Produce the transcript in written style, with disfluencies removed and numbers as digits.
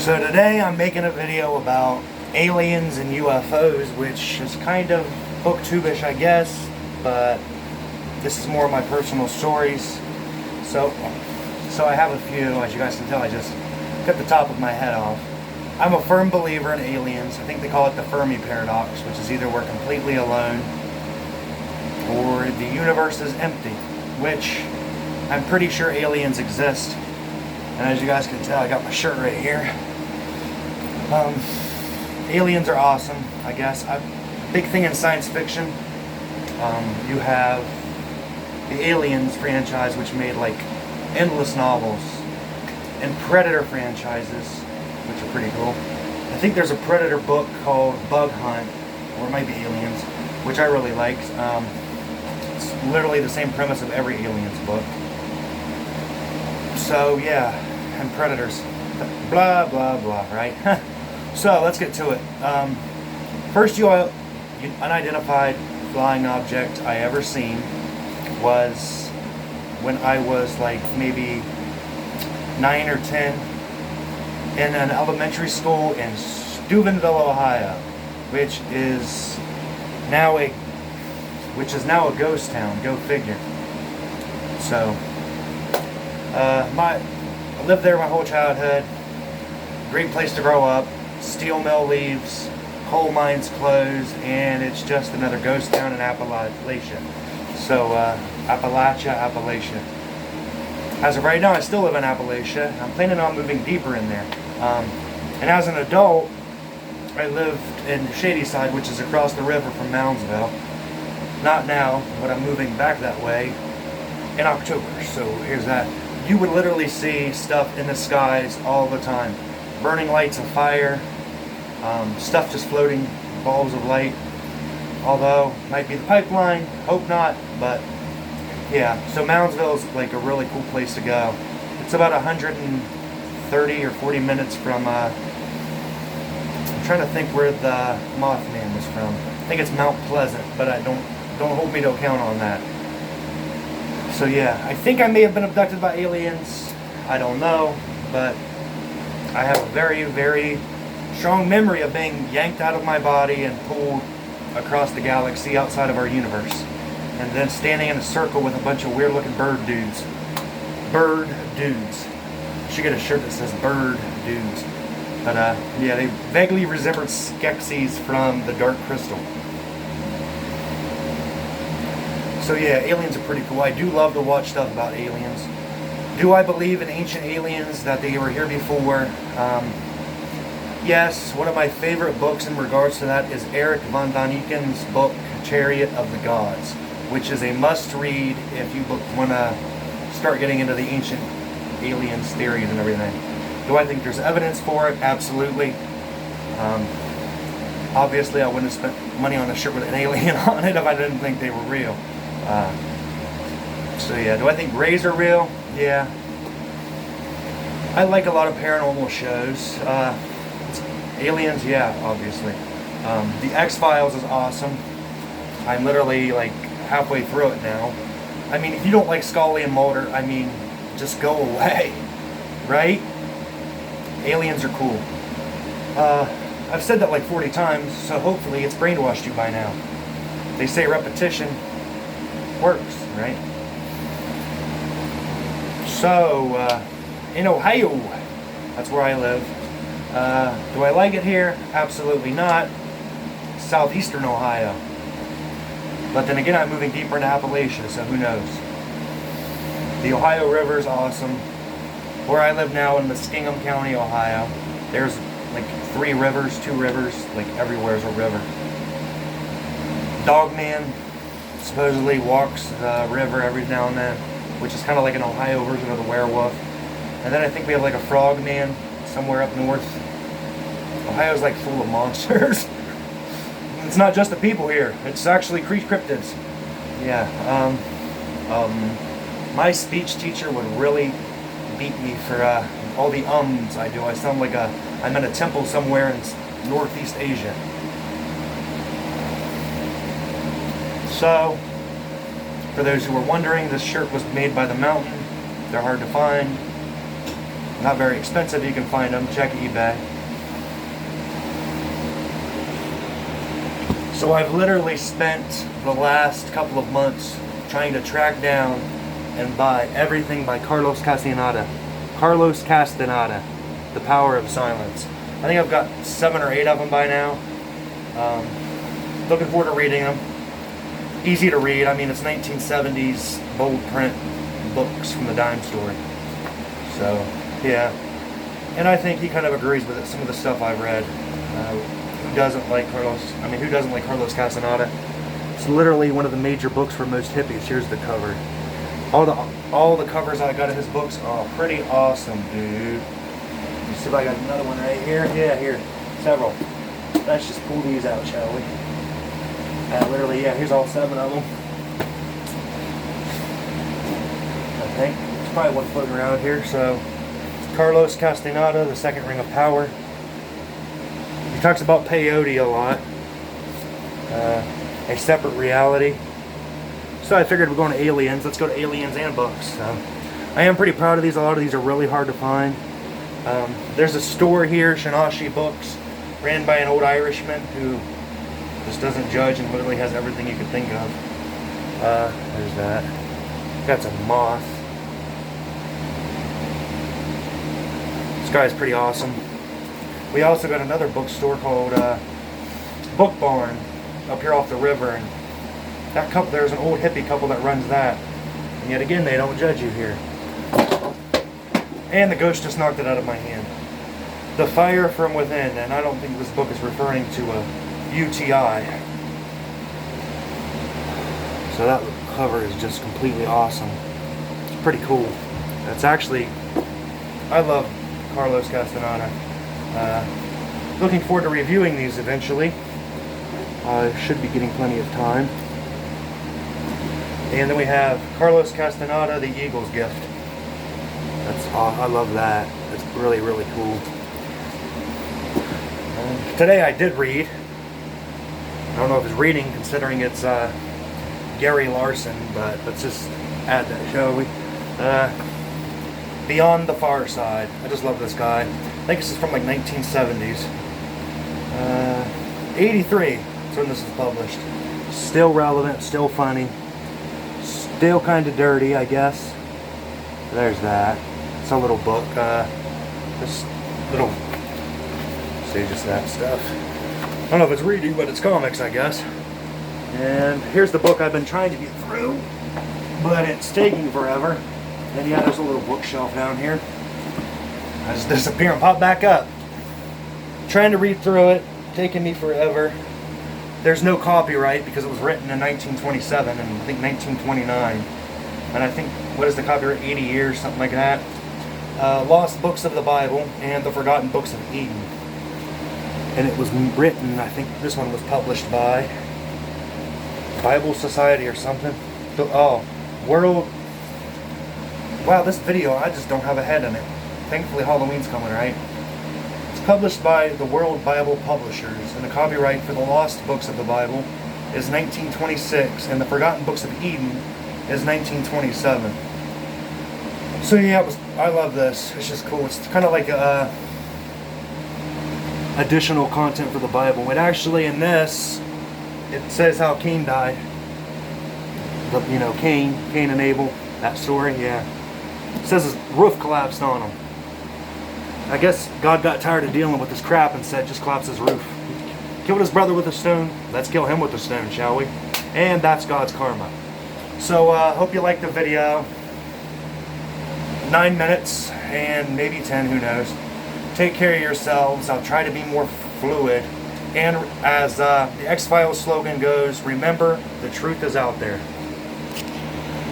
So today I'm making a video about aliens and UFOs, which is kind of booktube-ish, I guess, but this is more of my personal stories. So I have a few. As you guys can tell, I just cut the top of my head off. I'm a firm believer in aliens. I think they call it the Fermi paradox, which is either we're completely alone or the universe is empty, which I'm pretty sure aliens exist. And as you guys can tell, I got my shirt right here. Aliens are awesome, I guess. Big thing in science fiction. You have the Aliens franchise, which made like endless novels, and Predator franchises, which are pretty cool. I think there's a Predator book called Bug Hunt, or it might be Aliens, which I really liked. It's literally the same premise of every Aliens book. So yeah, and Predators. Blah, blah, blah, right? So let's get to it. First unidentified flying object I ever seen was when I was like maybe 9 or 10 in an elementary school in Steubenville, Ohio, which is now a ghost town. Go figure. So I lived there my whole childhood. Great place to grow up. Steel mill leaves, coal mines closed, and it's just another ghost town in Appalachia. So Appalachia. As of right now, I still live in Appalachia. I'm planning on moving deeper in there. And as an adult, I lived in Shadyside, which is across the river from Moundsville. Not now, but I'm moving back that way in October. So here's that. You would literally see stuff in the skies all the time. Burning lights of fire, stuff just floating, balls of light. Although, might be the pipeline, hope not, but yeah. So Moundsville is like a really cool place to go. It's about 130 or 40 minutes from, I'm trying to think where the Mothman was from. I think it's Mount Pleasant, but I don't hold me to account on that. So yeah, I think I may have been abducted by aliens. I don't know, but I have a very, very strong memory of being yanked out of my body and pulled across the galaxy outside of our universe. And then standing in a circle with a bunch of weird looking bird dudes. Bird dudes. I should get a shirt that says bird dudes. But yeah, they vaguely resembled Skeksis from the Dark Crystal. So yeah, aliens are pretty cool. I do love to watch stuff about aliens. Do I believe in ancient aliens, that they were here before? Yes, one of my favorite books in regards to that is Eric von Daniken's book, Chariot of the Gods, which is a must-read if you want to start getting into the ancient aliens theories and everything. Do I think there's evidence for it? Absolutely. Obviously, I wouldn't have spent money on a shirt with an alien on it if I didn't think they were real. So yeah, do I think rays are real? Yeah. I like a lot of paranormal shows. Aliens, yeah, obviously. The X-Files is awesome. I'm literally like halfway through it now. I mean, if you don't like Scully and Mulder, I mean, just go away, right? Aliens are cool. I've said that like 40 times, so hopefully it's brainwashed you by now. They say repetition works, right? So, in Ohio, that's where I live. Do I like it here? Absolutely not. Southeastern Ohio. But then again, I'm moving deeper into Appalachia, so who knows? The Ohio River is awesome. Where I live now in Muskingum County, Ohio, there's like 2 rivers, like everywhere's a river. Dogman supposedly walks the river every now and then, which is kind of like an Ohio version of the werewolf. And then I think we have like a frogman somewhere up north. Ohio's like full of monsters. It's not just the people here. It's actually cryptids. Yeah. My speech teacher would really beat me for all the ums I do. I sound like I'm in a temple somewhere in Northeast Asia. So, for those who were wondering, this shirt was made by the Mountain. They're hard to find. Not very expensive, you can find them. Check eBay. So I've literally spent the last couple of months trying to track down and buy everything by Carlos Castaneda. Carlos Castaneda, The Power of Silence. I think I've got 7 or 8 of them by now. Looking forward to reading them. Easy to read. I mean, it's 1970s bold print books from the dime store. So, yeah. And I think he kind of agrees with it, some of the stuff I've read. Who doesn't like Carlos Castaneda? It's literally one of the major books for most hippies. Here's the cover. All the covers I got of his books are pretty awesome, dude. Let me see if I got another one right here. Yeah, here. Several. Let's just pull these out, shall we? Literally, yeah, here's all 7 of them. I think. There's probably one floating around here. So, Carlos Castaneda, The Second Ring of Power. He talks about peyote a lot. A Separate Reality. So I figured we're going to aliens. Let's go to aliens and books. So I am pretty proud of these. A lot of these are really hard to find. There's a store here, Shinashi Books, ran by an old Irishman who just doesn't judge and literally has everything you could think of. There's that. That's a moth. This guy's pretty awesome. We also got another bookstore called Book Barn up here off the river, and that couple, there's an old hippie couple that runs that, and yet again they don't judge you here. And the ghost just knocked it out of my hand. The Fire from Within, and I don't think this book is referring to a UTI. So that cover is just completely awesome. It's pretty cool. That's actually, I love Carlos Castaneda. Looking forward to reviewing these eventually. I should be getting plenty of time. And then we have Carlos Castaneda, The Eagle's Gift. I love that. It's really, really cool. Today I did read. I don't know if it's reading considering it's Gary Larson, but let's just add that, shall we? Beyond the Far Side. I just love this guy. I think this is from like 1970s. 83 is when this was published. Still relevant, still funny. Still kind of dirty, I guess. There's that. It's a little book. Just little, say just that stuff. I don't know if it's reading, but it's comics, I guess. And here's the book I've been trying to get through, but it's taking forever. And yeah, there's a little bookshelf down here. I just disappear and pop back up. Trying to read through it, taking me forever. There's no copyright because it was written in 1927 and I think 1929. And I think, what is the copyright, 80 years, something like that. Lost Books of the Bible and The Forgotten Books of Eden. And it was written, I think this one was published by Bible Society or something. Oh, World. Wow, this video, I just don't have a head in it. Thankfully Halloween's coming, right? It's published by the World Bible Publishers, and the copyright for the Lost Books of the Bible is 1926, and the Forgotten Books of Eden is 1927. So yeah, I love this. It's just cool. It's kind of like additional content for the Bible. And actually in this, it says how Cain died. Cain and Abel, that story, yeah. It says his roof collapsed on him. I guess God got tired of dealing with this crap and said, just collapse his roof. Killed his brother with a stone. Let's kill him with a stone, shall we? And that's God's karma. So, hope you liked the video. 9 minutes, and maybe 10, who knows. Take care of yourselves. I'll try to be more fluid. And as the X-Files slogan goes, remember, the truth is out there.